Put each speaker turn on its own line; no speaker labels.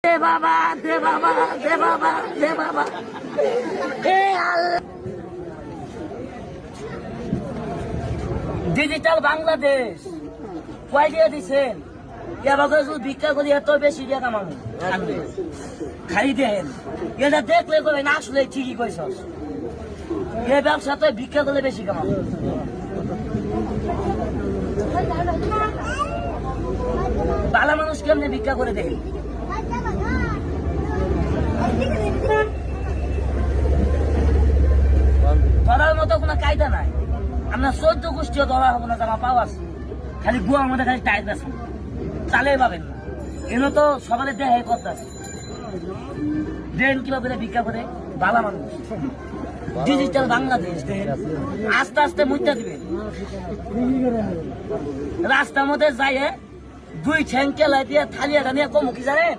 দে বাবা, দে বাবা, দে বাবা, দে বাবা। ডিজিটাল বাংলাদেশ কয় দিয়ে দিচ্ছেন? এবার ভিক্ষা করি এত বেশি দিয়ে কামানো খাই দেন। এটা দেখলে করবেন আসলে ঠিকই কইস, এ ব্যবসা তো ভিক্ষা করলে বেশি কামানো। ভালো মানুষ কেমনি ভিক্ষা করে দেখি? ধরার মতো কোনো কায়দা নাই। আমরা 14 গোষ্ঠীও ধরা হবো না, জামা পাওয়া আছে খালি গুয়ার মধ্যে খালি টাইট আছে, চালে পাবেন না। এনে তো সবাই দেহে করতে আছে ড্রেন কিভাবে ভিক্ষা করে ভালো মানুষ। ডিজিটাল বাংলাদেশ আস্তে আস্তে মুইটা দিবে। রাস্তার মধ্যে যাই 2 ঠ্যাং কেলাই দিয়ে থালিয়া নিয়ে কমুকি জানেন